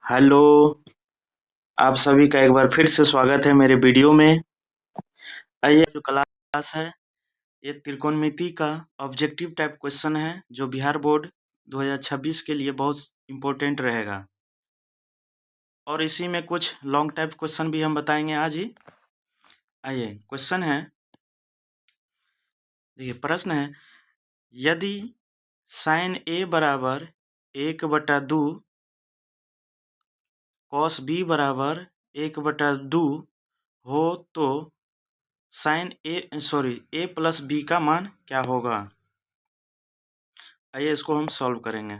Hello, आप सभी का एक बार फिर से स्वागत है मेरे वीडियो में। आइए, जो क्लास है ये त्रिकोणमिति का ऑब्जेक्टिव टाइप क्वेश्चन है जो बिहार बोर्ड 2026 के लिए बहुत इम्पोर्टेंट रहेगा। और इसी में कुछ लॉन्ग टाइप क्वेश्चन भी हम बताएंगे आज ही। आइए, क्वेश्चन है, देखिए प्रश्न है, यदि साइन ए बराबर 1/2 कॉस बी बराबर 1/2 हो तो साइन ए प्लस बी का मान क्या होगा। आइए इसको हम सॉल्व करेंगे।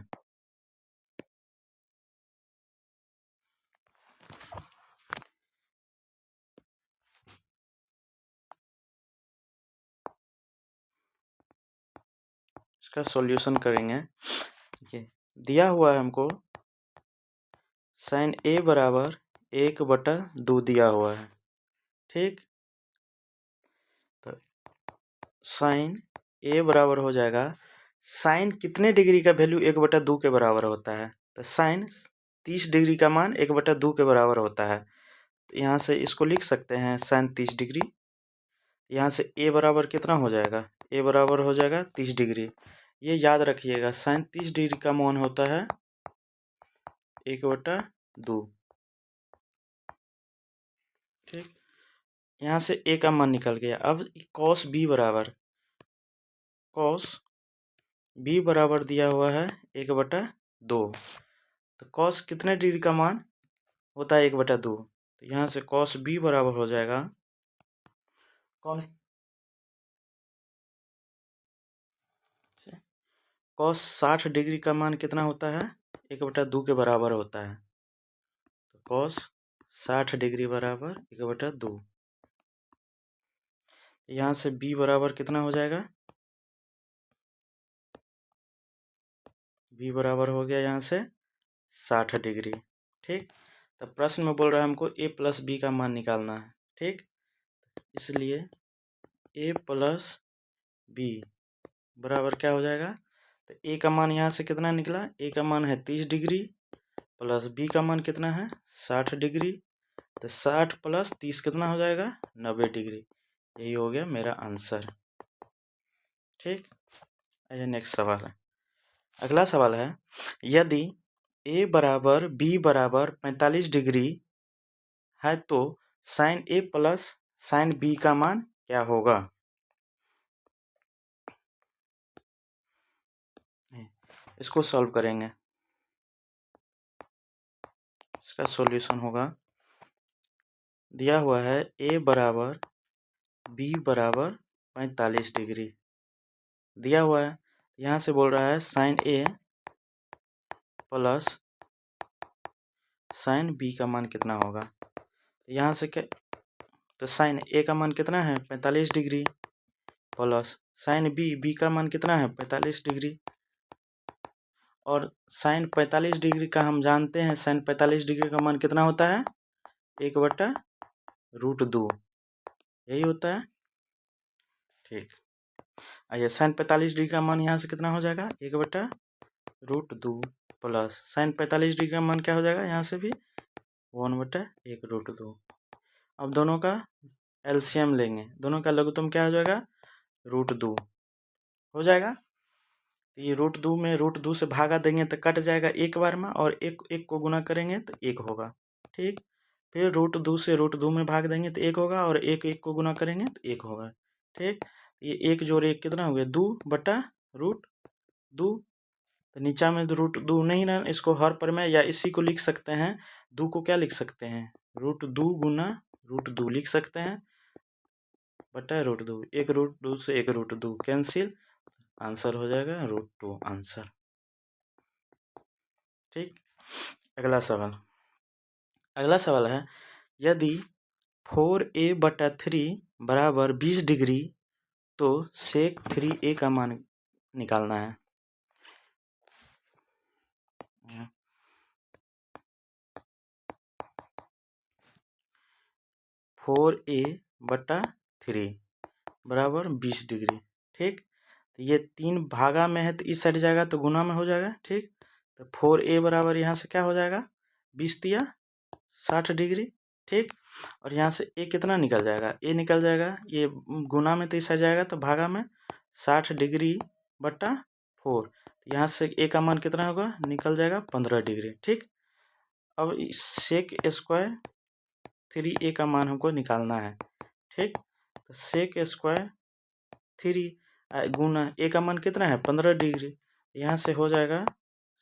इसका सॉल्यूशन करेंगे। देखिए दिया हुआ है हमको साइन ए बराबर 1/2 दिया हुआ है, ठीक। तो साइन ए बराबर हो जाएगा, साइन कितने डिग्री का वैल्यू 1/2 के बराबर होता है, तो साइन 30 डिग्री का मान 1/2 के बराबर होता है। तो यहाँ से इसको लिख सकते हैं साइन 30 डिग्री। यहाँ से ए बराबर कितना हो जाएगा, ए बराबर हो जाएगा 30 डिग्री। ये याद रखिएगा, साइन 30 डिग्री का मान होता है 1/2, ठीक। यहाँ से ए का मान निकल गया। अब कॉस बी बराबर दिया हुआ है 1/2। तो कॉस कितने डिग्री का मान होता है 1/2, तो यहाँ से कॉस बी बराबर हो जाएगा कॉस 60 डिग्री का मान कितना होता है 1/2 के बराबर होता है। तो कॉस 60 डिग्री बराबर 1/2। यहाँ से बी बराबर कितना हो जाएगा, बी बराबर हो गया यहाँ से 60 डिग्री, ठीक। तो प्रश्न में बोल रहा है हमको ए प्लस बी का मान निकालना है, ठीक। इसलिए ए प्लस बी बराबर क्या हो जाएगा, तो ए का मान यहाँ से कितना निकला, ए का मान है 30 डिग्री प्लस बी का मान कितना है 60 डिग्री। तो 60 प्लस 30 कितना हो जाएगा 90 डिग्री। यही हो गया मेरा आंसर, ठीक। आइए नेक्स्ट सवाल है। अगला सवाल है, यदि ए बराबर बी बराबर 45 डिग्री है तो साइन ए प्लस साइन बी का मान क्या होगा। इसको सॉल्व करेंगे। इसका सॉल्यूशन होगा, दिया हुआ है ए बराबर बी बराबर 45 डिग्री दिया हुआ है। यहाँ से बोल रहा है साइन ए प्लस साइन बी का मान कितना होगा। यहाँ से क्या, तो साइन ए का मान कितना है 45 डिग्री प्लस साइन बी का मान कितना है 45 डिग्री। और साइन 45 डिग्री का हम जानते हैं, साइन 45 डिग्री का मान कितना होता है 1/√2, यही होता है, ठीक। आइए साइन 45 डिग्री का मान यहाँ से कितना हो जाएगा 1/√2 प्लस साइन 45 डिग्री का मान क्या हो जाएगा यहाँ से भी 1/√2। अब दोनों का एलसीएम लेंगे, दोनों का लघुत्तम क्या हो जाएगा √2 हो जाएगा। तो ये √2 में √2 से भागा देंगे तो कट जाएगा एक बार में, और एक एक को गुना करेंगे तो एक होगा, ठीक। फिर √2 से √2 में भाग देंगे तो एक होगा, और एक एक को गुना करेंगे तो एक होगा, ठीक। ये एक जोड़ एक कितना हो गया 2/√2। तो नीचा में √2 नहीं ना, इसको हर पर में या इसी को लिख सकते हैं, 2 को क्या लिख सकते हैं √2 गुना √2 लिख सकते हैं बटा √2। एक √2 से एक √2 कैंसिल, आंसर हो जाएगा √2 आंसर, ठीक। अगला सवाल है, यदि 4a/3 बराबर 20 डिग्री तो सेक 3a का मान निकालना है। 4a/3 बराबर 20 डिग्री, ठीक। तो ये 3 भागा में है तो इस साइड जाएगा तो गुना में हो जाएगा, ठीक। तो 4a बराबर यहाँ से क्या हो जाएगा 20 दिया 60 डिग्री, ठीक। और यहाँ से ए कितना निकल जाएगा, ए निकल जाएगा, ये गुना में तो इस आ जाएगा तो भागा में 60 डिग्री बटा 4, यहाँ से ए का मान कितना होगा, निकल जाएगा 15 डिग्री, ठीक। अब सेक स्क्वायर 3a का मान हमको निकालना है, ठीक। तो सेक स्क्वायर 3 गुना ए का मान कितना है 15 डिग्री, यहाँ से हो जाएगा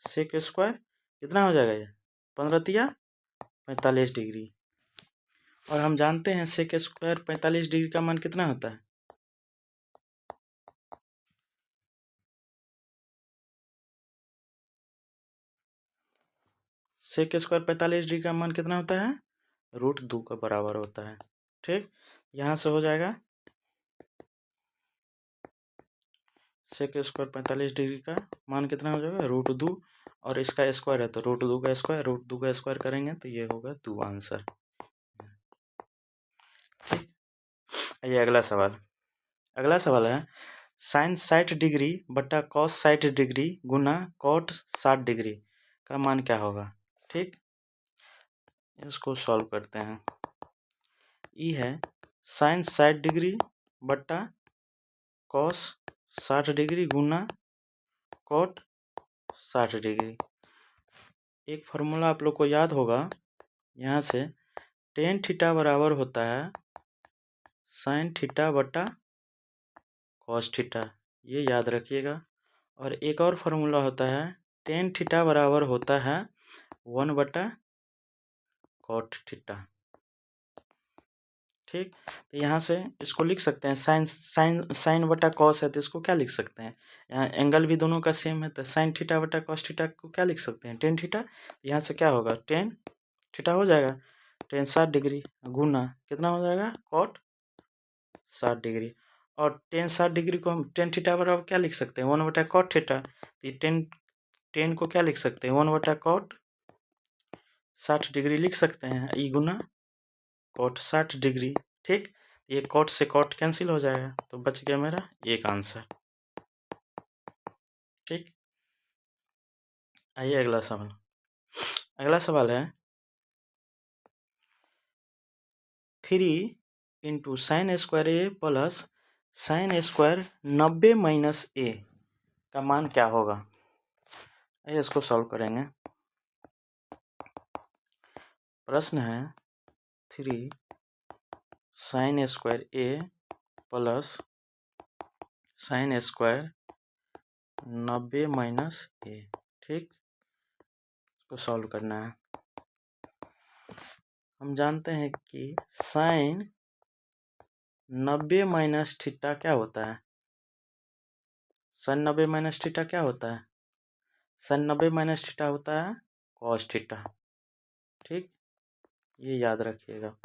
सेक स्क्वायर कितना हो जाएगा, ये 15 तिया 45 डिग्री। और हम जानते हैं सेक स्क्वायर 45 डिग्री का मान कितना होता है, सेक स्क्वायर 45 डिग्री का मान कितना होता है, √2 का बराबर होता है, ठीक। यहाँ से हो जाएगा सेक स्क्वायर 45 डिग्री का मान कितना हो जाएगा, √2, और इसका स्क्वायर है तो √2 का स्क्वायर, √2 का स्क्वायर करेंगे तो ये होगा 2 आंसर, ठीक। ये अगला सवाल है साइन 60 डिग्री बटा कॉस 60 डिग्री गुना कॉट 60 डिग्री का मान क्या होगा, ठीक। इसको सॉल्व करते हैं। ई है साइन 60 डिग्री बटा कॉस 60 डिग्री गुना कॉट 60 डिग्री। एक फार्मूला आप लोग को याद होगा, यहाँ से टेन थीटा बराबर होता है साइन थीटा बटा कॉस थीटा, ये याद रखिएगा। और एक और फार्मूला होता है टेन थीटा बराबर होता है 1 बटा कॉट थीटा, ठीक। तो यहाँ से इसको लिख सकते हैं साइन बटा कॉस है तो इसको क्या लिख सकते हैं, यहाँ एंगल भी दोनों का सेम है तो साइन थीटा बटा कॉस थीटा को क्या लिख सकते हैं, टेन थीटा। यहाँ से क्या होगा, टेन थीटा हो जाएगा टेन 60 डिग्री गुना कितना हो जाएगा कॉट 60 डिग्री, और टेन 60 डिग्री को हम टेन थीटा बराबर क्या लिख सकते हैं 1 बटा कॉट थीटा, तो ये टेन को क्या लिख सकते हैं 1 बटा कॉट 60 डिग्री लिख सकते हैं, ई गुना कॉट 60 डिग्री, ठीक। ये कॉट से कॉट कैंसिल हो जाएगा तो बच गया मेरा एक आंसर, ठीक। आइए अगला सवाल है 3 इंटू साइन स्क्वायर ए प्लस साइन स्क्वायर 90 माइनस ए का मान क्या होगा। आइए इसको सॉल्व करेंगे। प्रश्न है 3 साइन स्क्वायर ए प्लस साइन स्क्वायर 90 माइनस ए, ठीक। इसको सॉल्व करना है। हम जानते हैं कि साइन 90 माइनस थीटा क्या होता है, साइन 90 माइनस थीटा क्या होता है, साइन 90 माइनस थीटा होता है कॉस थीटा, ठीक। ये याद रखिएगा,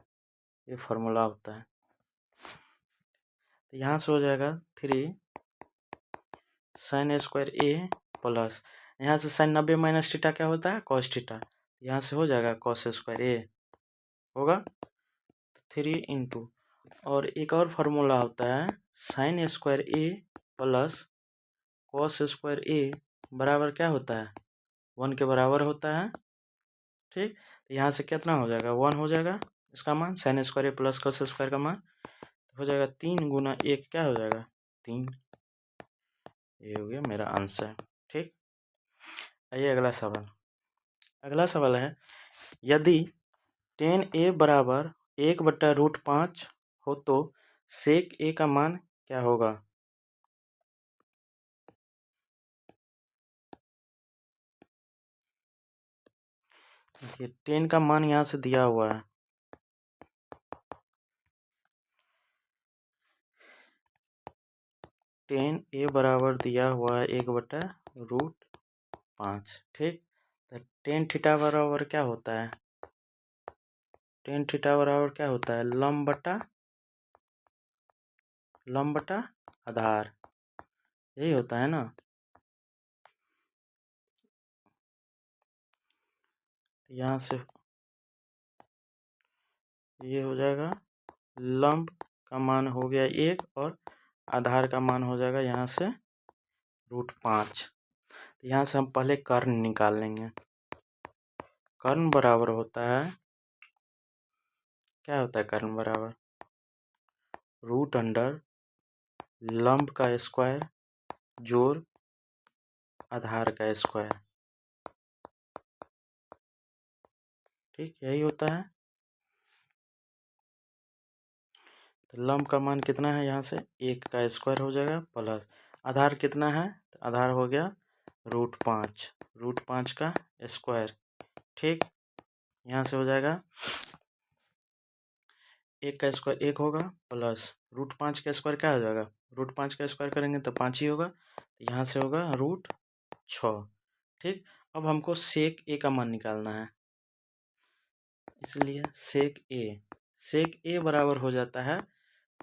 ये फार्मूला होता है। तो यहाँ से हो जाएगा 3 साइन स्क्वायर ए प्लस, यहाँ से साइन 90 माइनस थीटा क्या होता है कॉस थीटा, यहाँ से हो जाएगा कॉस स्क्वायर ए होगा 3 इंटू, और एक और फार्मूला होता है साइन स्क्वायर ए प्लस कॉस स्क्वायर ए बराबर क्या होता है 1 के बराबर होता है, ठीक। तो यहाँ से कितना हो जाएगा 1 हो जाएगा इसका मान, साइन स्क्वायर ए प्लस कॉस स्क्वायर का मान हो जाएगा 3 गुना 1 क्या हो जाएगा 3, ये हो गया मेरा आंसर, ठीक। आइए अगला सवाल है यदि टेन ए बराबर 1/√5 हो तो सेक ए का मान क्या होगा। देखिए 10 का मान यहाँ से दिया हुआ है, टेन ए बराबर दिया हुआ है 1/√5, ठीक। तो टेन थीटा बराबर क्या होता है, टेन थीटा बराबर क्या होता है लंब बटा आधार, यही होता है ना। यहाँ से ये हो जाएगा लंब का मान हो गया 1 और आधार का मान हो जाएगा यहाँ से √5। यहाँ से हम पहले कर्ण निकाल लेंगे, कर्ण बराबर होता है, क्या होता है कर्ण बराबर, रूट अंडर लंब का स्क्वायर जोड़ आधार का स्क्वायर। ठीक, यही होता है। तो लंब का मान कितना है, यहाँ से 1 का स्क्वायर हो जाएगा प्लस आधार कितना है, तो आधार हो गया रूट 5 का स्क्वायर। ठीक, यहाँ से हो जाएगा 1 का स्क्वायर 1 होगा प्लस रूट 5 का स्क्वायर क्या हो जाएगा, रूट 5 का स्क्वायर करेंगे तो 5 ही होगा, तो यहाँ से होगा रूट 6। ठीक, अब हमको सेक ए का मान निकालना है, इसलिए सेक ए बराबर हो जाता है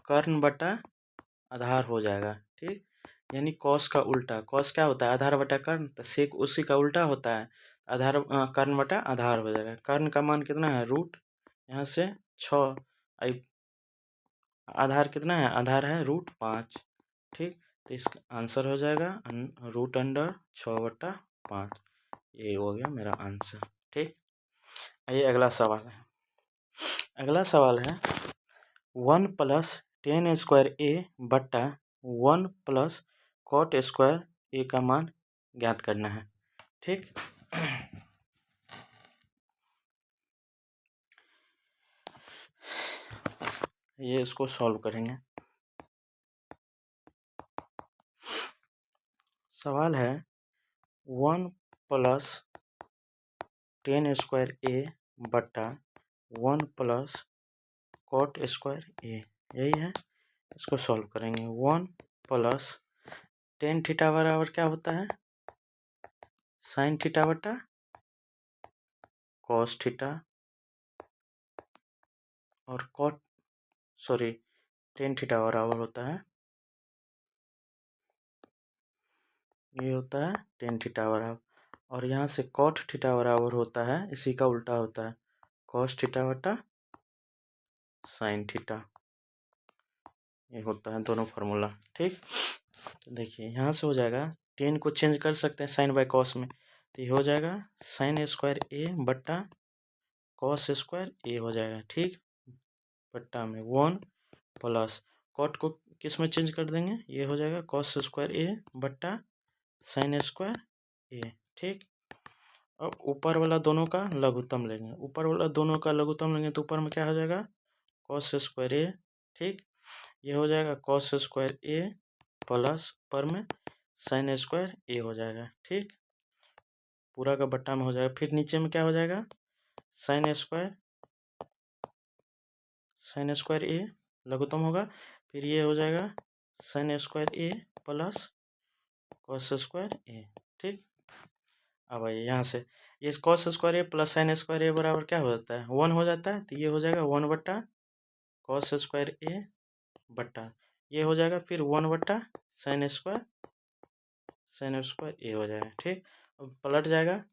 कर्ण बटा आधार हो जाएगा। ठीक, यानी कॉस का उल्टा, कॉस क्या होता है आधार बटा कर्ण, तो सेक उसी का उल्टा होता है, आधार कर्ण बटा आधार हो जाएगा। कर्ण का मान कितना है रूट, यहाँ से 6, आधार कितना है, आधार है रूट 5। ठीक, तो इसका आंसर हो जाएगा रूट अंडर 6/5। ये हो गया मेरा आंसर। ठीक, आइए अगला सवाल है। अगला सवाल है 1 + tan² a बट्टा 1 + cot² a का मान ज्ञात करना है। ठीक, ये इसको सॉल्व करेंगे। सवाल है 1 + tan² a बट्टा 1 + cot² a, यही है, इसको सॉल्व करेंगे। 1 + tan थीटा बराबर क्या होता है, sin थीटा बटा cos थीटा, और tan थीटा बराबर होता है, ये होता है tan थीटा बराबर, और यहाँ से cot थीटा बराबर होता है, इसी का उल्टा होता है cos थीटा बटा sin थीटा, ये होता है दोनों फार्मूला। ठीक, तो देखिए यहाँ से हो जाएगा, tan को चेंज कर सकते हैं sin बाय cos में, तो ये हो जाएगा sin² a बट्टा cos² a हो जाएगा। ठीक, बट्टा में 1 + cot को किस में चेंज कर देंगे, ये हो जाएगा cos² a बट्टा sin² a। ठीक, अब ऊपर वाला दोनों का लघुत्तम लेंगे, ऊपर वाला दोनों का लघुत्तम लेंगे तो ऊपर में क्या हो जाएगा cos² a। ठीक, ये हो जाएगा cos² a प्लस ऊपर में sin² a हो जाएगा। ठीक, पूरा का बट्टा में हो जाएगा, फिर नीचे में क्या हो जाएगा sin² a लघुत्तम होगा, फिर ये हो जाएगा sin² a plus cos² a। ठीक, अब आइए यहाँ से ये cos² a plus sin² a बराबर क्या हो जाता है 1 हो जाता है, तो ये हो जाएगा 1 बट्टा cos² a बट्टा ये हो जाएगा फिर 1 बट्टा sin² a हो जाएगा। ठीक, अब पलट जाएगा,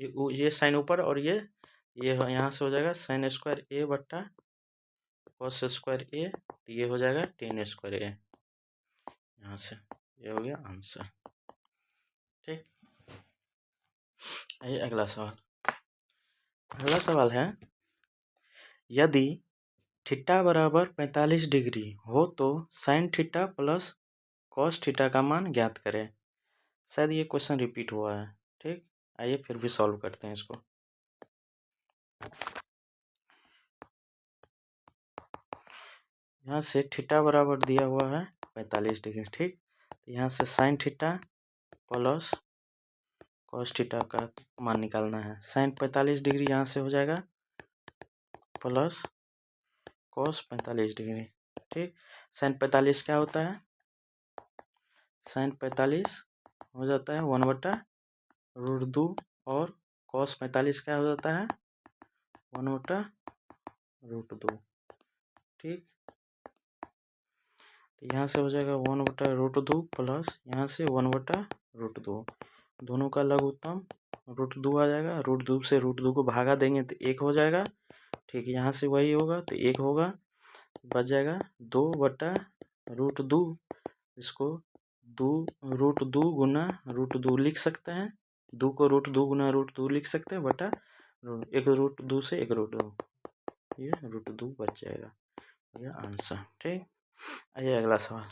ये साइन ऊपर और ये यहाँ से हो जाएगा sin² a बट्टा cos² a, तो ये हो जाएगा tan² a, यहाँ से ये हो गया आंसर। ठीक, आइए अगला सवाल। अगला सवाल है यदि थीटा बराबर 45 डिग्री हो तो sin theta plus cos theta का मान ज्ञात करें। शायद ये क्वेश्चन रिपीट हुआ है। ठीक, आइए फिर भी सॉल्व करते हैं इसको। यहाँ से थीटा बराबर दिया हुआ है 45 डिग्री। ठीक, तो यहाँ से sin theta plus cos theta का मान निकालना है। sin 45 डिग्री यहाँ से हो जाएगा प्लस cos 45 डिग्री। ठीक, sin 45 क्या होता है, sin 45 हो जाता है 1/√2 और cos 45 क्या हो जाता है 1/√2। ठीक, तो यहाँ से हो जाएगा 1/√2 प्लस यहाँ से 1/√2, दोनों का लघुत्तम √2 आ जाएगा, √2 से √2 को भागा देंगे तो 1 हो जाएगा। ठीक है, यहाँ से वही होगा तो 1 होगा, बच जाएगा 2/√2, इसको √2 गुना √2 लिख सकते हैं, 2 को √2 गुना √2 लिख सकते हैं बटा एक रूट 2 से एक रूट 2, ये रूट 2 बच जाएगा, ये आंसर। ठीक, आइए अगला सवाल।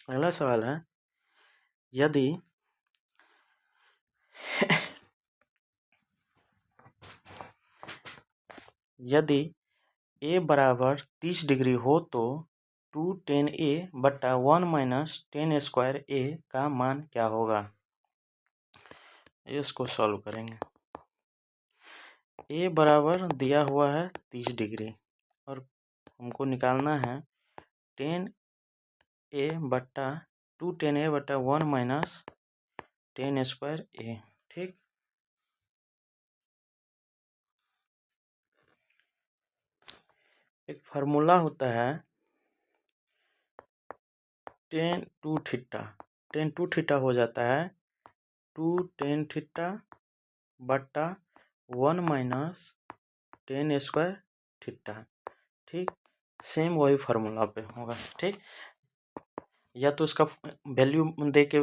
अगला सवाल है, यदि यदि ए बराबर 30 डिग्री हो तो 2 tan a बट्टा 1 माइनस टेन स्क्वायर ए का मान क्या होगा? इसको सॉल्व करेंगे। ए बराबर दिया हुआ है 30 डिग्री और हमको निकालना है टेन ए बट्टा 2 tan a बट्टा 1 माइनस टेन स्क्वायर ए। ठीक, एक फार्मूला होता है टेन टू थीटा हो जाता है 2 tan थीटा बट्टा 1 माइनस टेन स्क्वायर थीटा। ठीक, सेम वही फार्मूला पे होगा। ठीक, या तो इसका वैल्यू दे के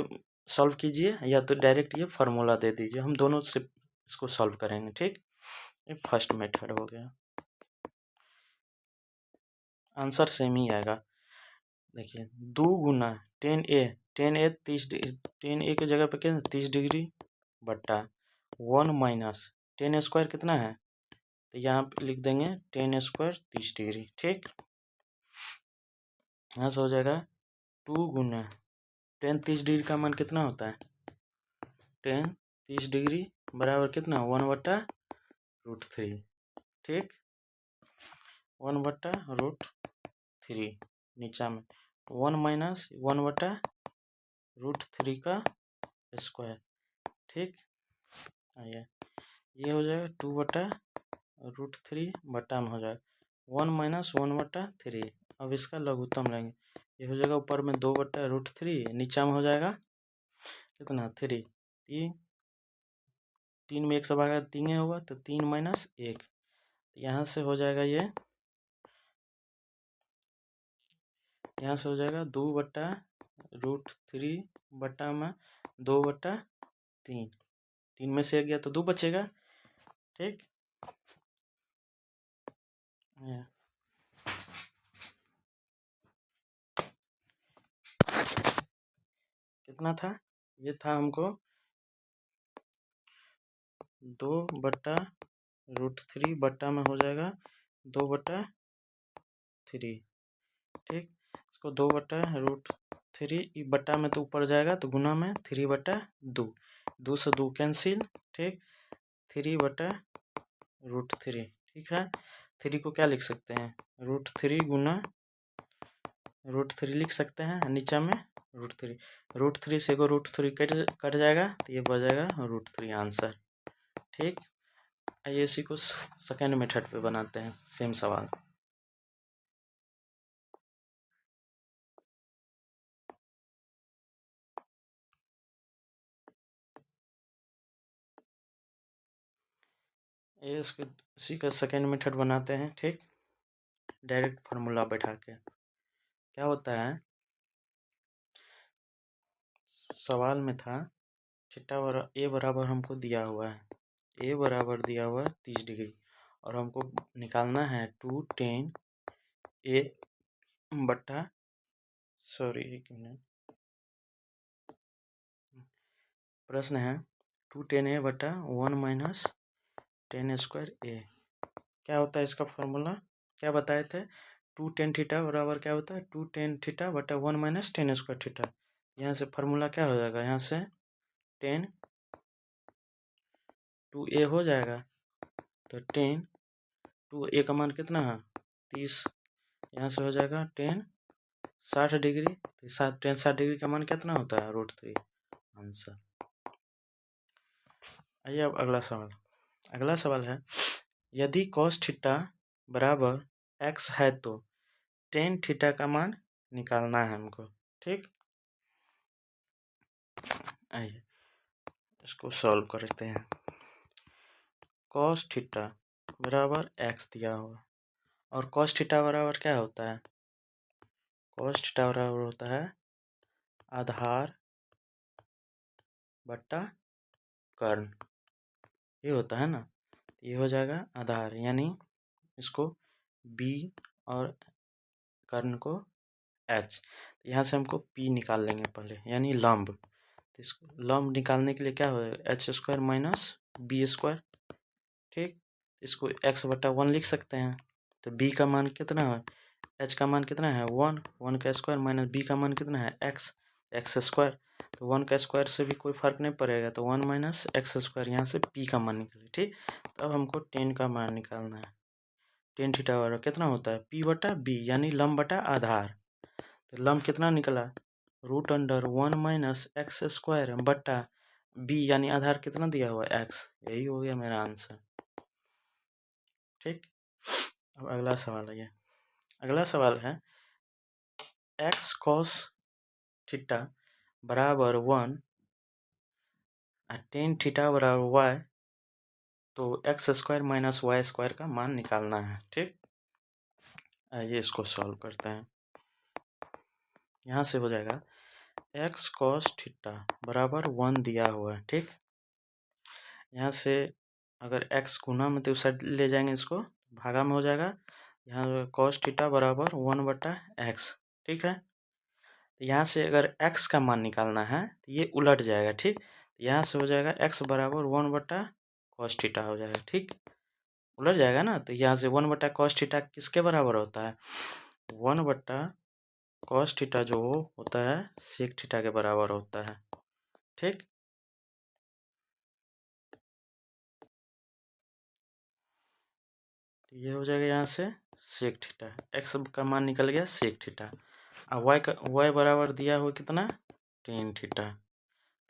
सॉल्व कीजिए या तो डायरेक्ट ये फार्मूला दे दीजिए, हम दोनों से इसको सॉल्व करेंगे। ठीक, ये फर्स्ट मेथड हो गया, आंसर सेम ही आएगा। देखिए 2 गुना टेन ए 30 टेन ए की जगह पे क्या 30 डिग्री बट्टा 1 माइनस टेन स्क्वायर कितना है, तो यहाँ पे लिख देंगे टेन स्क्वायर 30 डिग्री। ठीक, यहाँ से हो जाएगा 2 गुना टेन 30 डिग्री का मान कितना होता है, टेन 30 डिग्री बराबर कितना 1 बट्टा रूट 3। ठीक, 1 बट्टा रूट 3 नीचा में 1 माइनस 1 बट्टा रूट 3 का स्क्वायर। ठीक, आइए ये हो जाएगा 2 बट्टा रूट 3 बट्टा में हो जाएगा 1 माइनस 1 बट्टा 3। अब इसका लघुत्तम लेंगे, ये हो जाएगा ऊपर में 2 बट्टा रूट 3, नीचा में हो जाएगा कितना 3। 3 में 1 से भागा 3 होगा तो 3 माइनस 1, यहाँ से हो जाएगा ये, यहाँ से हो जाएगा 2 बट्टा रूट 3 बट्टा में 2 बट्टा 3, 3 में से 1 गया तो 2 बचेगा। ठीक, कितना था, ये था हमको 2 बट्टा रूट 3 बट्टा में हो जाएगा 2 बट्टा 3। ठीक, इसको 2 बट्टा रूट 3 बट्टा में तो ऊपर जाएगा तो गुना में 3 बट्टा 2, 2 से 2 कैंसिल। ठीक, 3 बट्टा रूट 3। ठीक है, 3 को क्या लिख सकते हैं, रूट 3 गुना रूट 3 लिख सकते हैं, नीचा में रूट 3 से को रूट 3 कट जाएगा तो ये बच जाएगा रूट 3 आंसर। ठीक, आइए इसी को सेकेंड मेथड पे बनाते हैं, सेम सवाल। ये इसको इसी का सेकेंड मेथड बनाते हैं। ठीक, डायरेक्ट फार्मूला बैठा के क्या होता है, सवाल में था थीटा ए बराबर हमको दिया हुआ है, ए बराबर दिया हुआ है 30 डिग्री और हमको निकालना है 2 tan ए बट्टा सॉरी एक मिनट, प्रश्न है 2 tan ए बट्टा 1 माइनस टेन स्क्वायर ए। क्या होता है इसका फॉर्मूला, क्या बताए थे, 2 tan थीटा बराबर क्या होता है 2 tan थीटा बटा 1 माइनस टेन स्क्वायर थीटा। यहाँ से फार्मूला क्या हो जाएगा, यहाँ से tan 2a हो जाएगा तो tan 2a का मान कितना है 30, यहाँ से हो जाएगा tan 60 डिग्री, तो tan 60 डिग्री का मान कितना होता है रूट 3 आंसर। आइए अब अगला सवाल। अगला सवाल है, यदि cos थीटा बराबर x है तो tan थीटा का मान निकालना है हमको। ठीक, आइए इसको सॉल्व करते हैं। cos थीटा बराबर x दिया हुआ और cos थीटा बराबर क्या होता है, cos थीटा बराबर होता है आधार बट्टा कर्ण, ये होता है ना, ये हो जाएगा आधार, यानी इसको बी और कर्ण को एच। यहाँ से हमको पी निकाल लेंगे पहले, यानी लंब। तो इसको लंब निकालने के लिए क्या होगा, H square minus B square. ठीक, इसको एक्स बटा 1 लिख सकते हैं। तो बी का मान कितना है, एच का मान कितना है 1, 1 का स्क्वायर माइनस बी का मान कितना है एक्स, एक्स स्क्वायर। तो 1 का स्क्वायर से भी कोई फर्क नहीं पड़ेगा, तो 1 माइनस एक्स स्क्वायर, यहाँ से पी का मान निकले। ठीक, तो अब हमको टेन का मान निकालना है। टेन थीटा बराबर कितना होता है, पी बटा बी, यानी लंब बटा आधार। तो लंब कितना निकला, root under 1 minus X square बटा बी, यानी आधार कितना दिया हुआ है एक्स। यही हो गया मेरा आंसर। ठीक, अब अगला सवाल है। अगला सवाल है एक्स कॉस थीटा बराबर 1 टेन थीटा बराबर वाई, तो X square minus Y square का मान निकालना है। ठीक, आइए इसको सॉल्व करते हैं। यहाँ से हो जाएगा एक्स कॉस थीटा बराबर 1 दिया हुआ है। ठीक, यहाँ से अगर x गुना में तो उस साइड ले जाएंगे, इसको भागा में हो जाएगा। यहाँ कॉस थीटा बराबर 1 बटा एक्स। ठीक है, तो यहाँ से अगर x का मान निकालना है तो ये उलट जाएगा। ठीक, यहाँ से हो जाएगा x बराबर 1 बटा कॉस थीटा हो जाएगा। ठीक, उलट जाएगा ना, तो यहाँ से 1 बटा कॉस थीटा किसके बराबर होता है, 1 बटा कॉस थीटा जो होता है सेक थीटा के बराबर होता है। ठीक, तो ये हो जाएगा यहाँ से सेक थीटा, एक्स का मान निकल गया सेक थीटा। अब वाई बराबर दिया हुआ कितना, टेन थीटा।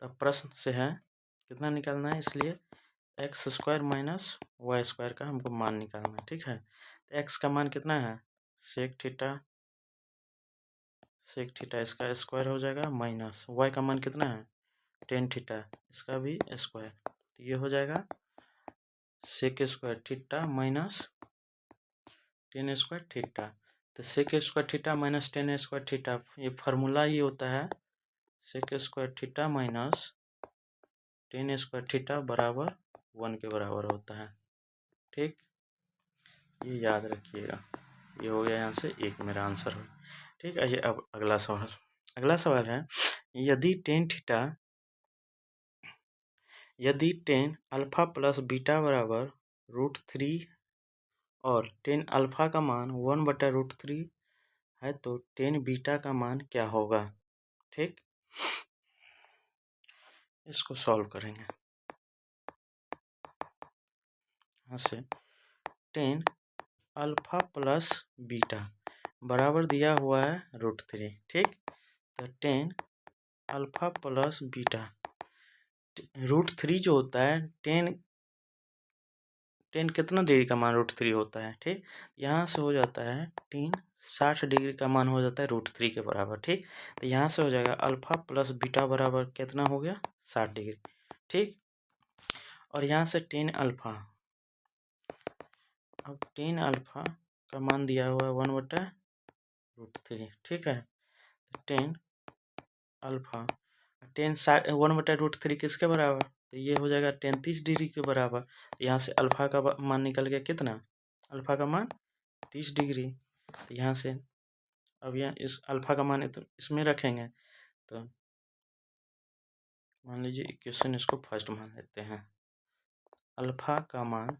तब प्रश्न से है कितना निकालना है, इसलिए X square minus Y square का हमको मान निकालना है। ठीक है, तो एक्स का मान कितना है सेक थीटा, सेक थीटा इसका स्क्वायर हो जाएगा, माइनस वाई का मान कितना है टेन थीटा, इसका भी स्क्वायर। तो ये हो जाएगा sec square theta minus tan square theta. तो sec square theta minus tan square theta, ये फार्मूला ही होता है sec square theta minus tan square theta बराबर 1 के बराबर होता है। ठीक, ये याद रखिएगा। ये हो गया यहाँ से एक मेरा आंसर हो। ठीक है, अब अगला सवाल। अगला सवाल है यदि टेन अल्फा प्लस बीटा बराबर √3 और टेन अल्फा का मान 1 बटा √3 है, तो टेन बीटा का मान क्या होगा। ठीक, इसको सॉल्व करेंगे। यहाँ से टेन अल्फा प्लस बीटा बराबर दिया हुआ है √3। ठीक, तो टेन अल्फा प्लस बीटा, √3 जो होता है टेन कितना डिग्री का मान √3 होता है। ठीक, यहाँ से हो जाता है टेन 60 डिग्री का मान हो जाता है √3 के बराबर। ठीक, तो यहाँ से हो जाएगा अल्फा प्लस बीटा बराबर कितना हो गया 60 डिग्री। ठीक, और यहाँ से टेन अल्फा, अब टेन अल्फा का मान दिया हुआ है 1 बटा √3। ठीक है, तो टेन अल्फा टेन 1 बटा √3 किसके बराबर, तो ये हो जाएगा 30 डिग्री के बराबर। यहाँ से अल्फा का मान निकल गया कितना, अल्फा का मान 30 डिग्री। तो यहाँ से अब यहाँ इस अल्फा का मान इसमें रखेंगे, तो मान लीजिए इक्वेशन इसको फर्स्ट मान लेते हैं। अल्फा का मान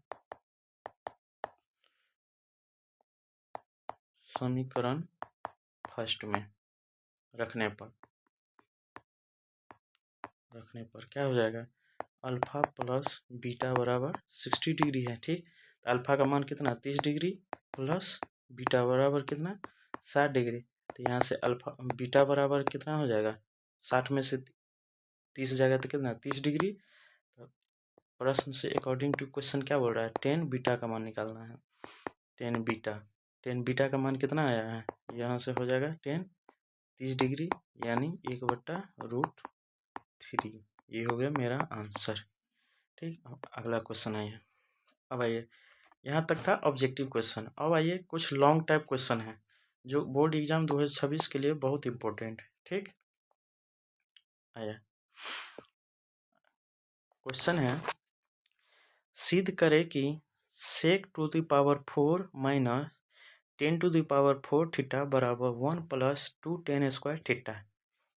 समीकरण फर्स्ट में रखने पर क्या हो जाएगा, अल्फा प्लस बीटा बराबर 60 डिग्री है। ठीक, तो अल्फा का मान कितना 30 डिग्री प्लस बीटा बराबर कितना 60 डिग्री। तो यहाँ से अल्फा बीटा बराबर कितना हो जाएगा, 60 में से 30 जाएगा तो कितना 30 डिग्री। तो प्रश्न से अकॉर्डिंग टू क्वेश्चन क्या बोल रहा है, टेन बीटा का मान निकालना है। टेन बीटा का मान कितना आया है, यहाँ से हो जाएगा 30 डिग्री, यानी 1 बटा √3। ये हो गया मेरा आंसर। ठीक, अब अगला क्वेश्चन आइए। अब आइए, यहाँ तक था ऑब्जेक्टिव क्वेश्चन। अब आइए कुछ लॉन्ग टाइप क्वेश्चन है जो बोर्ड एग्जाम 2026 के लिए बहुत इंपॉर्टेंट है। ठीक, आइए क्वेश्चन है सिद्ध करें कि sec to the power 4 minus 10 to the power 4 theta बराबर 1 प्लस 2 10 स्क्वायर थीटा।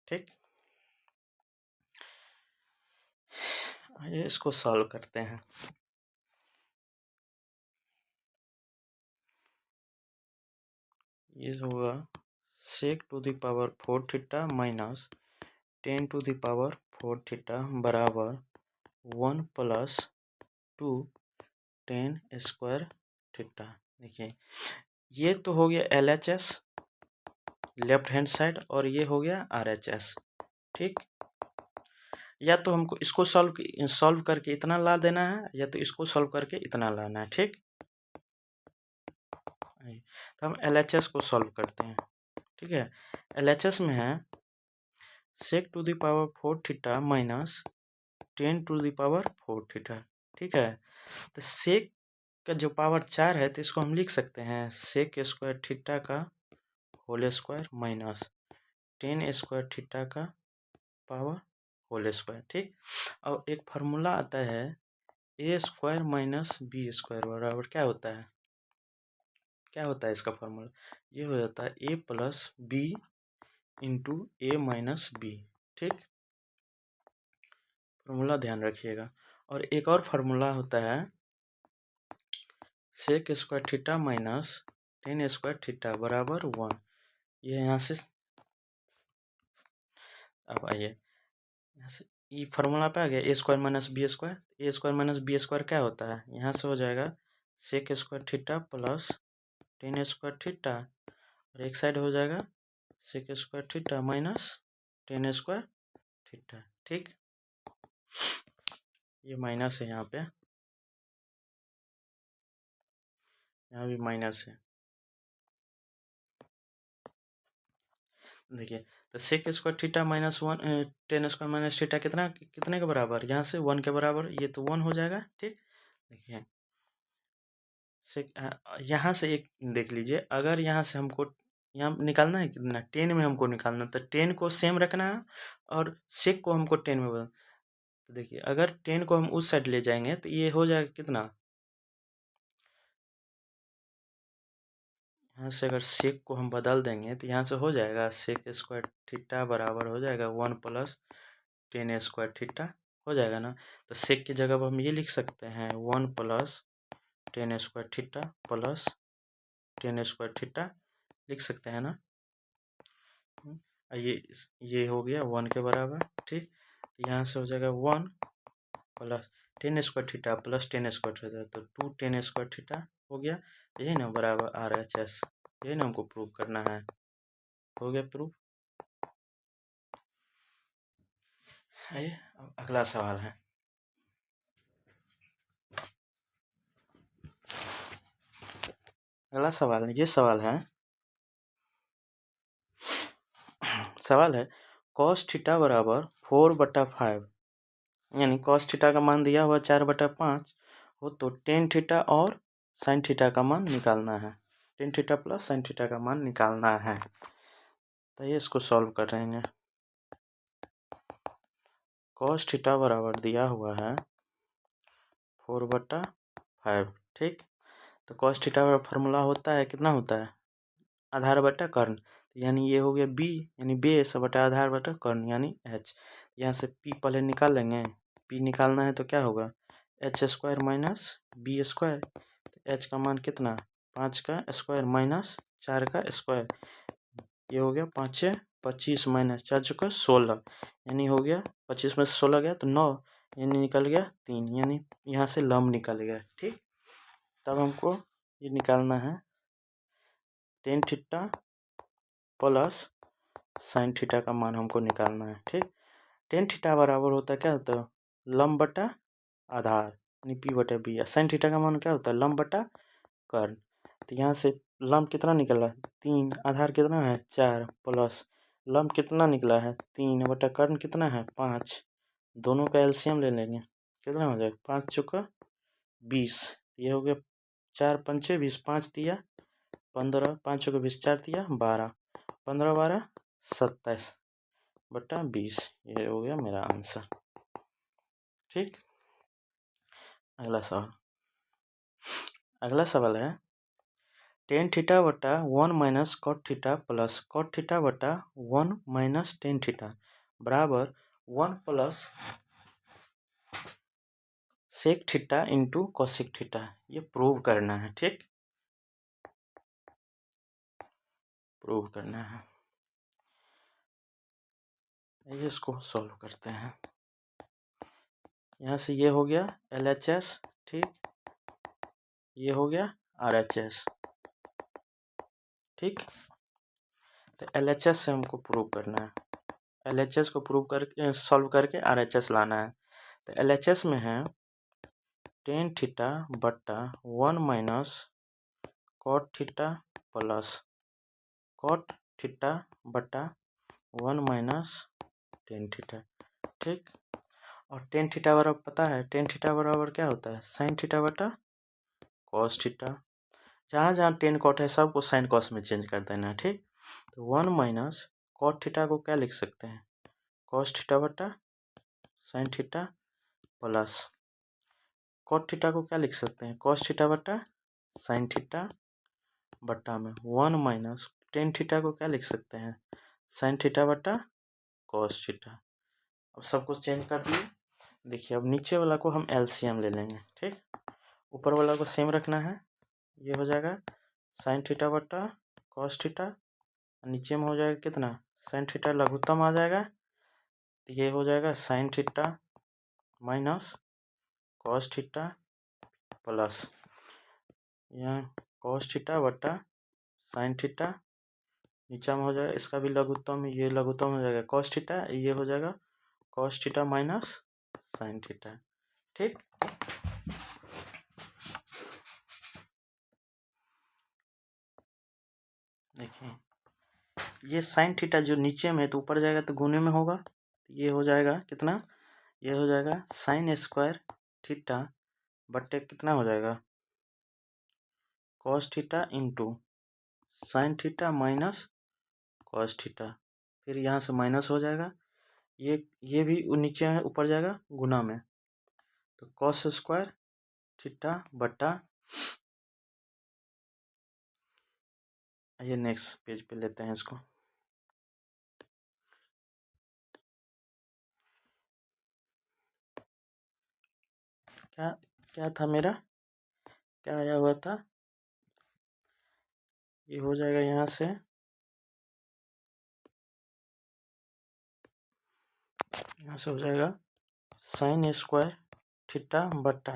ठीक, आइए इसको सॉल्व करते हैं। ये होगा sec to the power 4 theta minus 10 to the power 4 theta बराबर 1 प्लस 2 10 स्क्वायर थीटा। देखिए ये तो हो गया LHS लेफ्ट हैंड साइड और ये हो गया RHS। ठीक, या तो हमको इसको सॉल्व करके इतना ला देना है या तो इसको सॉल्व करके इतना लाना है। ठीक, तो हम LHS को सॉल्व करते हैं। ठीक है, LHS में है sec to the power 4 theta minus 10 to the power 4 theta. ठीक है, तो sec का जो पावर 4 है तो इसको हम लिख सकते हैं sec स्क्वायर थीटा का whole square minus 10 square theta का पावर होल स्क्वायर। ठीक, और एक फार्मूला आता है A square minus B square बराबर क्या होता है, क्या होता है इसका फार्मूला, ये हो जाता है A plus B into A minus B. ठीक, फार्मूला ध्यान रखिएगा। और एक और फार्मूला होता है sec square theta minus 10 square theta बराबर 1। ये यहाँ से अब आइए यहाँ से ये फार्मूला पे आ गया A square minus B square. A square minus B square क्या होता है, यहाँ से हो जाएगा sec square theta plus 10 square theta और एक साइड हो जाएगा sec square theta minus 10 square theta. ठीक, ये माइनस है, यहाँ पे यहाँ भी माइनस है। देखिए तो sec square theta minus 1 10 square minus theta कितना कितने के बराबर, यहाँ से 1 के बराबर, ये तो 1 हो जाएगा। ठीक, देखिए सेक यहाँ से एक देख लीजिए, अगर यहाँ से हमको यहाँ निकालना है कितना 10 में हमको निकालना, तो 10 को सेम रखना है और सेक को हमको 10 में बदल। तो देखिए अगर 10 को हम उस साइड ले जाएंगे तो ये हो जाएगा कितना, यहाँ से अगर सेक को हम बदल देंगे तो यहाँ से हो जाएगा सेक स्क्वायर थीटा बराबर हो जाएगा 1 प्लस 10 स्क्वायर थीटा हो जाएगा ना। तो सेक की जगह पर हम ये लिख सकते हैं 1 plus 10 square theta plus 10 square theta लिख सकते हैं ना। ये हो गया 1 के बराबर। ठीक, यहाँ से हो जाएगा 1 plus 10 square theta plus 10 square theta, तो 2 10 स्क्वायर थीटा हो गया। यही ना बराबर RHS, यही ना हमको प्रूव करना है। हो गया प्रूफ। आइए अब अगला सवाल है। अगला सवाल ये सवाल है कॉस थीटा बराबर 4/5, यानी कॉस थीटा का मान दिया हुआ 4/5 हो तो टेन थीटा और साइन थीटा का मान निकालना है। Tan theta plus sine theta का मान निकालना है। तो ये इसको सॉल्व कर रहे हैं। कॉस थीटा बराबर दिया हुआ है 4/5। ठीक, तो कॉस थीटा का फार्मूला होता है कितना होता है, आधार बटा कर्ण, यानी ये हो गया बी यानी बेस बटा आधार बटा कर्ण यानी एच। यहाँ से पी पहले निकाल लेंगे, पी निकालना है तो क्या होगा H square minus B square. तो एच का मान कितना 5 का स्क्वायर माइनस 4 का स्क्वायर, ये हो गया 5 25 माइनस 4 चुका 16, यानी हो गया 25 में से 16 गया तो 9, यानी निकल गया 3, यानी यहाँ से लम्ब निकल गया। ठीक, तब हमको ये निकालना है tan theta plus sine theta का मान हमको निकालना है। ठीक, टेन थीटा बराबर होता है क्या होता है लम्ब बटा आधार यानी पी बटा बी, साइन थीटा का मान क्या होता है लम्ब बटा कर्ण। तो यहाँ से लम्ब कितना निकला 3, आधार कितना है 4 प्लस लम्ब कितना निकला है 3 बटा कर्ण कितना है 5, दोनों का एलसीएम ले लेंगे कितना हो जाएगा 5 चौका 20, ये हो गया 4 पंचे 20, 5 दिया 15, 5 चौका 20, 4 दिया 12, 15 12 27/20, ये हो गया मेरा आंसर। ठीक, अगला सवाल है टेन थीटा बटा 1 minus cot theta plus cot theta बटा 1 माइनस टेन थीटा बराबर 1 plus sec theta into cosec theta. ये प्रूव करना है, ठीक, प्रूव करना है। ये इसको सॉल्व करते हैं। यहाँ से ये हो गया LHS, ठीक, ये हो गया RHS, ठीक। तो LHS से हमको प्रूव करना है, LHS को प्रूव करके सॉल्व करके RHS लाना है। तो LHS में है टेन थीटा बट्टा 1 minus cot theta plus cot theta बट्टा 1 माइनस टेन थीटा, ठीक। और टेन थीटा बराबर पता है, टेन थीटा बराबर क्या होता है, साइन थीटा बटा कॉस थीटा। जहाँ जहाँ टेन कॉट है सबको साइन कॉस में चेंज कर देना है, ठीक। तो 1 माइनस कॉट थीटा को क्या लिख सकते हैं, कॉस थीटा बटा sine theta plus cot theta को क्या लिख सकते हैं, कॉस थीटा बटा साइन थीटा बट्टा में 1 माइनस टेन थीटा को क्या लिख सकते हैं, साइन थीटा बटा कॉस थीटा। अब सब कुछ चेंज कर दिए। देखिए अब नीचे वाला को हम LCM ले लेंगे, ठीक। ऊपर वाला को सेम रखना है। ये हो जाएगा साइन थीटा बटा कॉस थीटा, नीचे में हो जाएगा कितना, साइन थीटा लघुत्तम आ जाएगा। तो ये हो जाएगा sine theta minus cos theta plus यहाँ कॉस थीटा बटा साइन थीटा, नीचा में हो जाएगा इसका भी लघुत्तम, ये लघुत्तम हो जाएगा कॉस थीटा, ये हो जाएगा cos theta minus sine theta, ठीक। देखिए ये साइन थीटा जो नीचे में है तो ऊपर जाएगा तो गुने में होगा, तो ये हो जाएगा कितना, ये हो जाएगा साइन स्क्वायर थीटा बट्टे कितना हो जाएगा cos theta into sine theta minus cos theta, फिर यहाँ से माइनस हो जाएगा, ये भी नीचे में ऊपर जाएगा गुना में, तो कॉस स्क्वायर थीटा बट्टा, ये नेक्स्ट पेज पे लेते हैं इसको। क्या क्या था मेरा, क्या आया हुआ था, ये हो जाएगा यहाँ से हो जाएगा साइन स्क्वायर थीटा बट्टा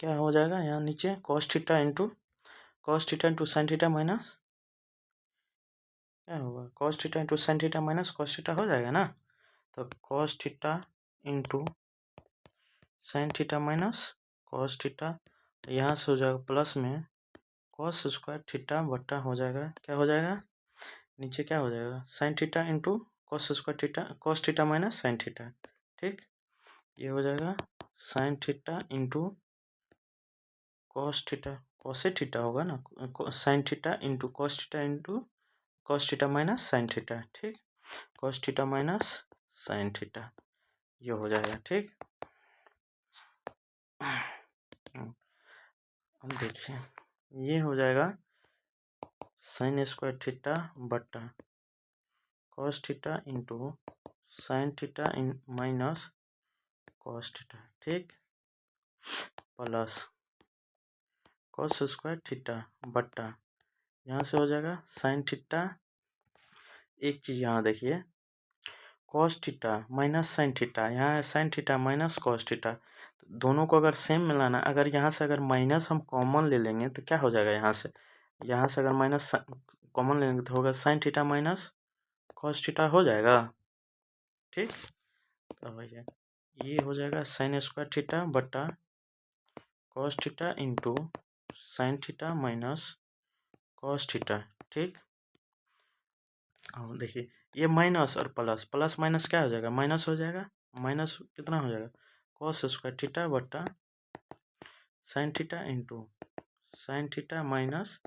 क्या हो जाएगा यहाँ नीचे cos theta into sine theta minus क्या होगा cos theta into sine theta minus cos theta हो जाएगा ना। तो cos theta into sine theta minus cos theta, यहाँ से हो जाएगा प्लस में कॉस स्क्वायर थीटा बट्टा हो जाएगा, क्या हो जाएगा नीचे क्या हो जाएगा sine theta into cos square theta cos theta minus sine theta, ठीक। ये हो जाएगा sine theta into cos theta, कॉसे थीटा होगा ना, sine theta into cos theta minus sine theta, ठीक। Cos theta minus sine theta ये हो जाएगा, ठीक। अब देखिए ये हो जाएगा साइन स्क्वायर थीटा बट्टा cos theta into sine theta minus cos theta, ठीक, प्लस कॉस स्क्वायर थीटा बट्टा यहाँ से हो जाएगा साइन थीटा, एक चीज़ यहाँ देखिए cos theta minus sine theta, यहाँ है sine theta minus cos theta, दोनों को अगर सेम मिलाना, अगर यहाँ से अगर माइनस हम कॉमन ले लेंगे तो क्या हो जाएगा, यहाँ से अगर माइनस कॉमन लेंगे तो होगा sign theta minus cos theta हो जाएगा, ठीक। तो भैया ये हो जाएगा साइन स्क्वायर थीटा बट्टा cos theta into sine theta minus cos theta, ठीक। अब देखिए ये माइनस और प्लस, प्लस माइनस क्या हो जाएगा माइनस हो जाएगा, माइनस कितना हो जाएगा कॉस स्क्वायर थीटा बट्टा sign theta into sine theta minus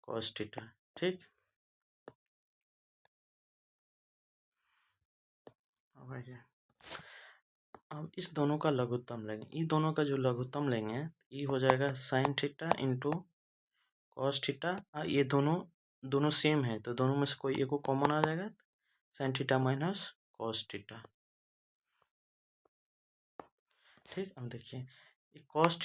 cos theta, ठीक। अब इस दोनों का लघुत्तम लेंगे, इन दोनों का जो लघुत्तम लेंगे ये हो जाएगा sine theta into cos theta. ये दोनों सेम है तो दोनों में से कोई एक को कॉमन आ जाएगा, sine theta minus cos theta. ठीक, अब देखिए cos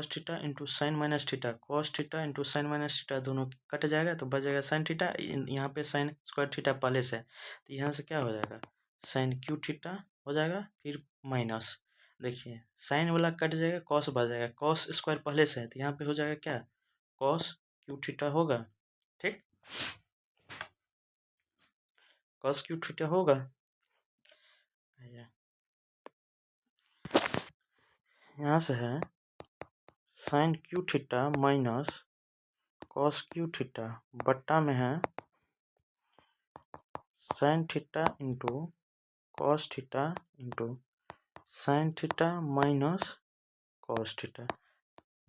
theta into sign minus theta, cos theta into sign minus theta दोनों कट जाएगा तो बच जाएगा साइन थीटा। यहाँ पे साइन स्क्वायर थीटा पहले से है तो यहाँ से क्या हो जाएगा साइन क्यू थीटा हो जाएगा, फिर माइनस देखिए साइन वाला कट जाएगा, कॉस बच जाएगा, कॉस स्क्वायर पहले से है तो यहाँ पे हो जाएगा क्या कॉस क्यू थीटा होगा। ठीक, कॉस क्यू थीटा होगा। यहाँ से है sine cube theta minus cos cube theta बट्टा में है sine theta into cos theta into sine theta minus cos theta,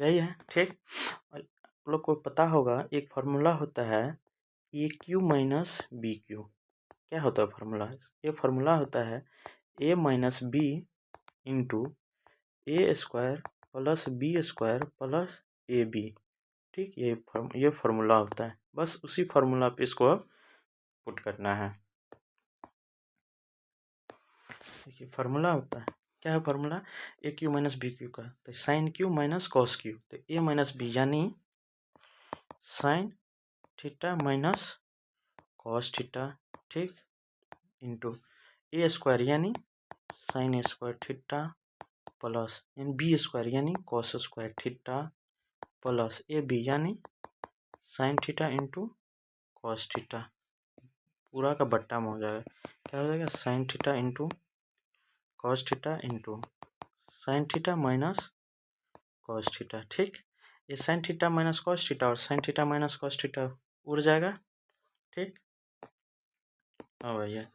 यही है। ठीक, आप लोग को पता होगा एक फार्मूला होता है A cube minus B cube. क्या होता है फार्मूला? ये फार्मूला होता है A minus B into A square plus B square plus A B. ठीक, ये फार्मूला होता है, बस उसी फार्मूला पे इसको पुट करना है। देखिए फार्मूला होता है, क्या है formula A cube minus B cube का, तो sine cube minus cos cube, तो ए माइनस बी यानी sine theta minus cos theta. ठीक, इंटू ए स्क्वायर यानी sine square theta plus B square यानी cos square theta plus A B यानी sine theta into cos theta, पूरा का बट्टा में हो जाएगा। क्या हो जाएगा sine theta into cos theta into sine theta minus cos theta. ठीक, ये sine theta minus cos theta और sine theta minus cos theta उड़ जाएगा। ठीक, अब भैया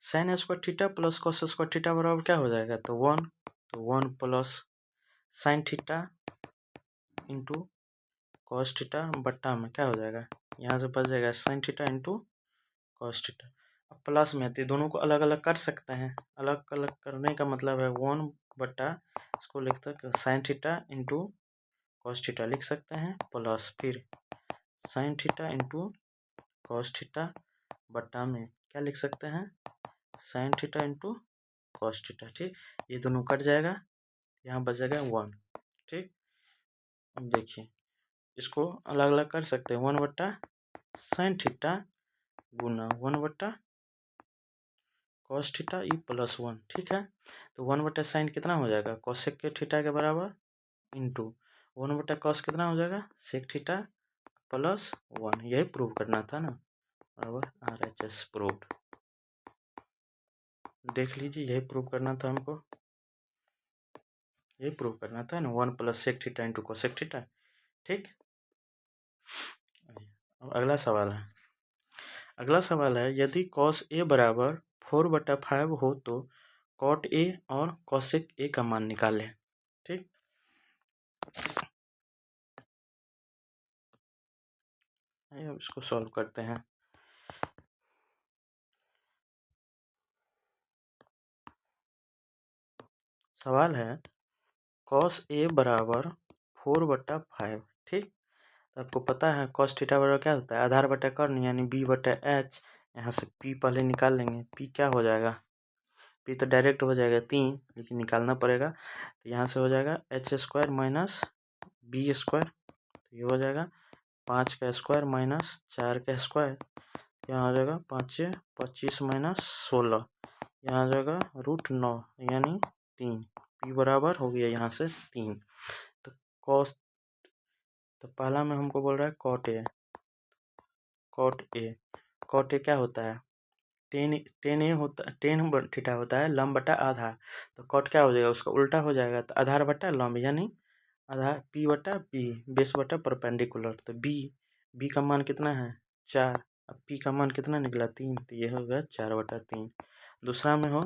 sine square theta plus cos square theta बराबर क्या हो जाएगा, तो 1 plus sine theta into cos theta बट्टा में क्या हो जाएगा, यहाँ से बच जाएगा sine theta into cos theta. अब प्लस में तो दोनों को अलग अलग कर सकते हैं, अलग अलग करने का मतलब है 1 बट्टा इसको लिखते हैं sign theta into cos theta लिख सकते हैं, प्लस फिर sign theta into cos theta बट्टा में क्या लिख सकते हैं sign theta into cos theta. ठीक, ये दोनों कट जाएगा, यहाँ बच जाएगा 1। ठीक, अब देखिए इसको अलग अलग कर सकते हैं, 1 बट्टा साइन थीटा गुना 1 बट्टा कॉस थीटा ई प्लस 1। ठीक है, तो 1 बट्टा साइन कितना हो जाएगा कॉसेक के थीटा के बराबर इंटू 1 बट्टा कॉस कितना हो जाएगा सेक थीटा प्लस 1। यही प्रूव करना था ना, बराबर RHS प्रूव्ड। देख लीजिए यही प्रूव करना था हमको, यही प्रूव करना था ना 1 plus sec theta into cosec theta. ठीक, अब अगला सवाल है यदि कॉस ए बराबर 4/5 हो तो कॉट ए और कॉसेक ए का मान निकालें। ठीक, अब इसको सॉल्व करते हैं। सवाल है कॉस ए बराबर 4/5। ठीक, तो आपको पता है कॉस थीटा बराबर क्या होता है आधार बटा कर्ण यानी b/h। यहाँ से p पहले निकाल लेंगे, p क्या हो जाएगा, p तो डायरेक्ट हो जाएगा 3, लेकिन निकालना पड़ेगा तो यहाँ से हो जाएगा h² माइनस b स्क्वायर, तो ये हो जाएगा 5 का स्क्वायर माइनस 4 का स्क्वायर, यहाँ हो जाएगा 5 25 माइनस 16, यहाँ आ जाएगा √9 यानी 3, p बराबर हो गया यहाँ से 3। तो कॉस, तो पहला में हमको बोल रहा है कॉट ए क्या होता है टेन ए होता, टेन थीटा होता है लंब बटा आधार, तो कॉट क्या हो जाएगा उसका उल्टा हो जाएगा, तो आधार बटा लंब यानी आधार p/b बेस बटा परपेंडिकुलर, तो b का मान कितना है 4, अब p का मान कितना निकला 3, तो ये हो गया 4/3। दूसरा में हो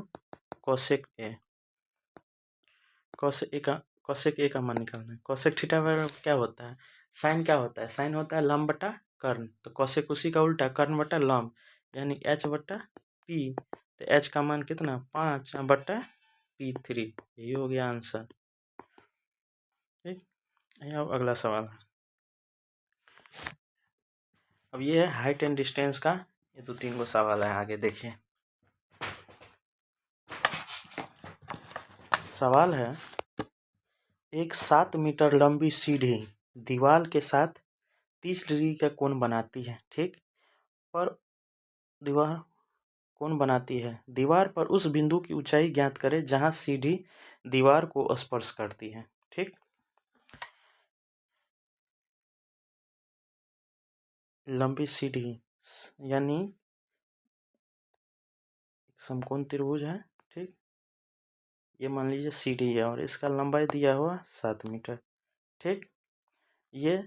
कॉसेक ए का मान निकालना है। कॉसेक थीटा क्या होता है साइन क्या होता है, साइन होता है लंब बटा कर्ण, तो कॉसेक उसी का उल्टा कर्ण बटा लंब यानी h/p, तो h का मान कितना 5 बटा P3, यही हो गया आंसर। ठीक, अब अगला सवाल है। अब ये है हाइट एंड डिस्टेंस का, ये 2-3 गो सवाल है, आगे देखिए। सवाल है, एक 7 मीटर लंबी सीढ़ी दीवार के साथ 30 डिग्री का कोण बनाती है। ठीक, पर दीवार कोण बनाती है, दीवार पर उस बिंदु की ऊंचाई ज्ञात करें जहां सीढ़ी दीवार को स्पर्श करती है। ठीक, लंबी सीढ़ी यानी समकोण त्रिभुज है। ठीक, ये मान लीजिए सीढ़ी है और इसका लंबाई दिया हुआ 7 मीटर। ठीक, ये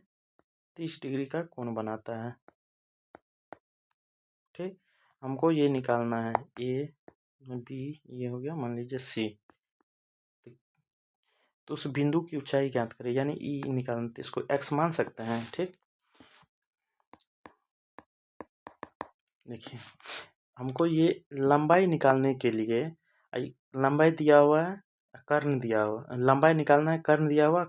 30 डिग्री का कोण बनाता है। ठीक, हमको ये निकालना है, ए बी, ये हो गया मान लीजिए सी। तो उस बिंदु की ऊंचाई ज्ञात करें, यानी ई निकालना, तो इसको एक्स मान सकते हैं। ठीक, देखिए हमको ये लंबाई निकालने के लिए, लंबाई दिया हुआ है, कर्ण दिया हुआ, लंबाई निकालना है, कर्ण दिया हुआ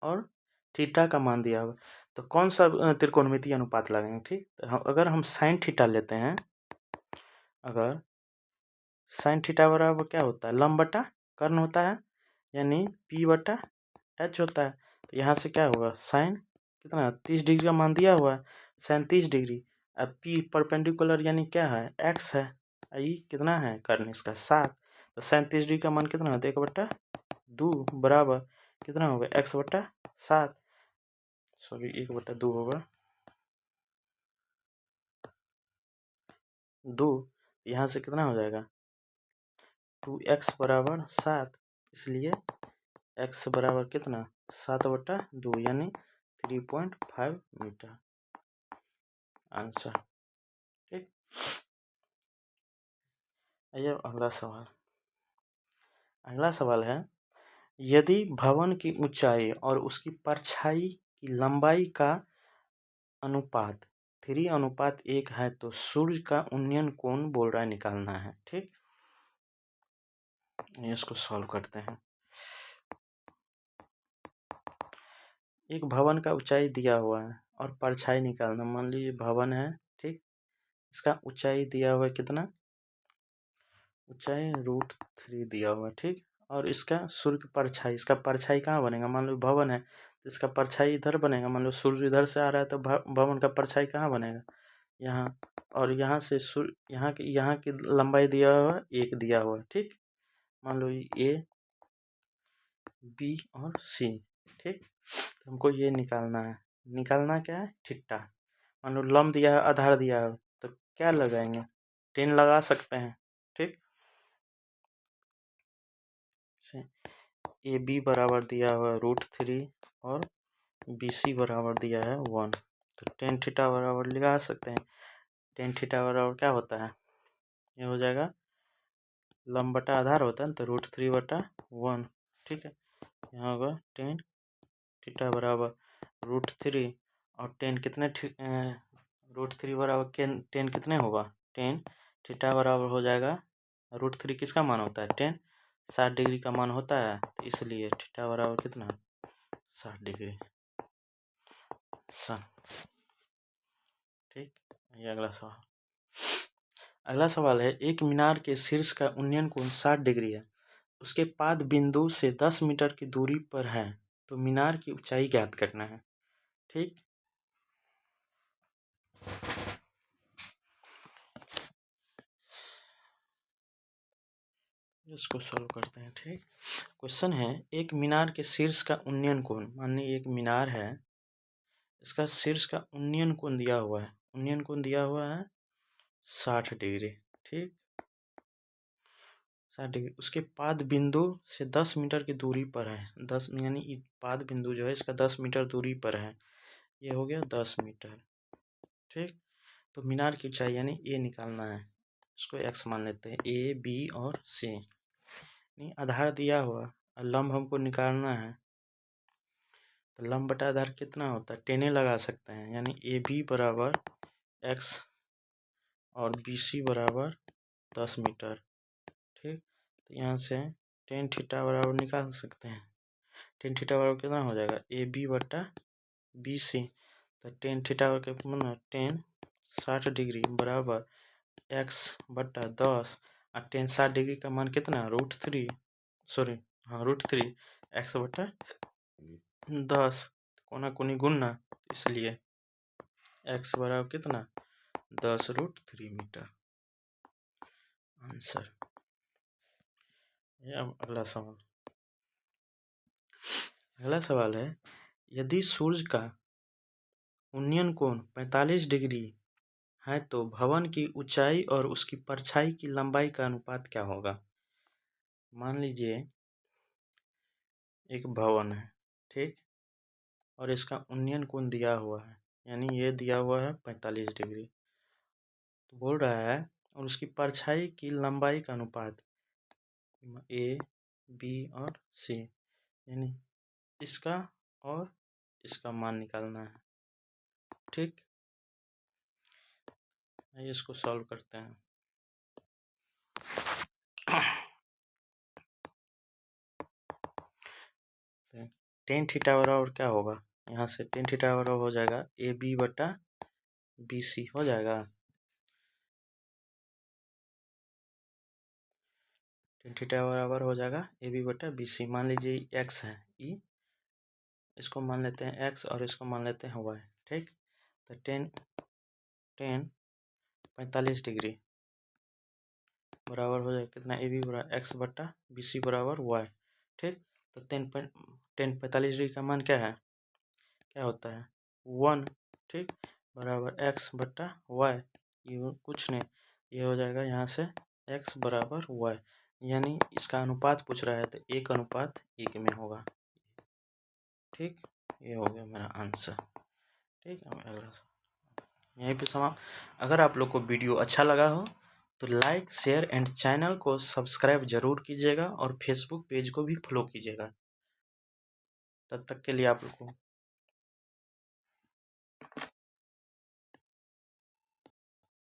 और थीटा का मान दिया हुआ, तो कौन सा त्रिकोणमितीय अनुपात लगाएंगे। ठीक, तो अगर हम साइन थीटा लेते हैं, अगर साइन थीटा बराबर क्या होता है, लंब बटा कर्ण होता है, यानी पी बटा एच होता है। तो यहाँ से क्या होगा, साइन कितना 30 डिग्री का मान दिया हुआ है, साइन 30 डिग्री, अब पी परपेंडिकुलर यानी क्या है, एक्स है, आई कितना है कर्ण इसका 7, तो साइन 30 डिग्री का मान कितना होता है, 1/2 बराबर कितना होगा, x/7, सॉरी 1/2 होगा 2, यहाँ से कितना हो जाएगा 2x बराबर 7, इसलिए x बराबर कितना 7/2 यानी 3.5 मीटर आंसर। ठीक, आइए अगला सवाल। अगला सवाल है, यदि भवन की ऊंचाई और उसकी परछाई की लंबाई का अनुपात 3:1 है तो सूर्य का उन्नयन कोण बोल रहा है निकालना है। ठीक, इसको सॉल्व करते हैं। एक भवन का ऊंचाई दिया हुआ है और परछाई निकालना, मान लीजिए भवन है। ठीक, इसका ऊंचाई दिया हुआ है कितना, ऊंचाई √3 दिया हुआ है। ठीक, और इसका सूर्य की परछाई, इसका परछाई कहाँ बनेगा, मान लो भवन है तो इसका परछाई इधर बनेगा, मान लो सूर्य इधर से आ रहा है तो भवन का परछाई कहाँ बनेगा, यहाँ, और यहाँ से सूर्य, यहाँ की लंबाई दिया हुआ है 1 दिया हुआ है। ठीक, मान लो ए बी और सी। ठीक, तो हमको ये निकालना है, निकालना क्या है थीटा, मान लो लंब दिया है, आधार दिया है, तो क्या लगाएंगे 10 लगा सकते हैं। ठीक, ए बी बराबर दिया हुआ है √3 और बी सी बराबर दिया है 1, तो टेन थीटा बराबर लगा सकते हैं। टेन थीटा बराबर क्या होता है, ये हो जाएगा लंब बटा आधार होता है तो √3/1। ठीक है, यहाँ होगा टेन थीटा बराबर √3 और टेन कितने √3 बराबर टेन कितने होगा, टेन थीटा बराबर हो जाएगा √3 किसका मान होता है 10, 60 डिग्री का मान होता है, तो इसलिए थीटा बराबर कितना 60 डिग्री सन। ठीक, ये अगला सवाल। अगला सवाल है, एक मीनार के शीर्ष का उन्नयन कोण 60 डिग्री है, उसके पाद बिंदु से 10 मीटर की दूरी पर है, तो मीनार की ऊंचाई ज्ञात करना है। ठीक, इसको सॉल्व करते हैं। ठीक, क्वेश्चन है, एक मीनार के शीर्ष का उन्नयन कोण, मानिए एक मीनार है, इसका शीर्ष का उन्नयन कोण दिया हुआ है, उन्नयन कोण दिया हुआ है 60 डिग्री। ठीक, 60 डिग्री, उसके पाद बिंदु से 10 मीटर की दूरी पर है, 10 यानी पाद बिंदु जो है इसका 10 मीटर दूरी पर है, ये हो गया 10 मीटर। ठीक, तो मीनार की ऊंचाई यानी ए निकालना है, इसको एक्स मान लेते हैं, ए बी और सी, नहीं आधार दिया हुआ और लंब हमको निकालना है, तो लंब बटा आधार कितना होता है 10 लगा सकते हैं, यानी ए बी बराबर एक्स और बी सी बराबर 10 मीटर। ठीक, तो यहाँ से टेन थीटा बराबर निकाल सकते हैं। टेन थीटा बराबर कितना हो जाएगा, ए बी बटा बी सी। तो टेन थीटा बराबर मतलब 60 बराबर एक्स बटा 10 और टेन 60 का मान कितना, √3, सॉरी हाँ √3 एक्स बटा 10, कोना कोनी गुणना, इसलिए एक्स बराबर कितना 10√3 मीटर। आंसर। अब अगला सवाल। अगला सवाल है, यदि सूर्य का उन्नयन कोण 45 डिग्री है तो भवन की ऊंचाई और उसकी परछाई की लंबाई का अनुपात क्या होगा। मान लीजिए एक भवन है, ठीक, और इसका उन्नयन कोण दिया हुआ है, यानी ये दिया हुआ है 45 डिग्री। तो बोल रहा है और उसकी परछाई की लंबाई का अनुपात ए बी और सी, यानी इसका और इसका मान निकालना है। ठीक, आइए इसको सॉल्व करते हैं। टेन थीटा बराबर क्या होगा, यहाँ से टेन थीटा बराबर हो जाएगा ए बी बटा बी सी हो जाएगा। टेन थीटा बराबर हो जाएगा ए बी बटा बी सी। मान लीजिए एक्स है, ई, इसको मान लेते हैं एक्स और इसको मान लेते हैं वाई। ठीक, तो टेन 45 डिग्री बराबर हो जाएगा कितना, ए बी बराबर एक्स बटा बी सी बराबर वाई। ठीक, तो 45 डिग्री का मान क्या है, क्या होता है 1। ठीक, बराबर एक्स बटा वाई, ये कुछ नहीं, ये हो जाएगा यहाँ से एक्स बराबर वाई, यानी इसका अनुपात पूछ रहा है तो 1:1 में होगा। ठीक, ये हो गया मेरा आंसर। ठीक है, अगला सवाल यहीं पे समाप्त। अगर आप लोग को वीडियो अच्छा लगा हो तो लाइक शेयर एंड चैनल को सब्सक्राइब जरूर कीजिएगा और फेसबुक पेज को भी फॉलो कीजिएगा। तब तक के लिए आप लोग को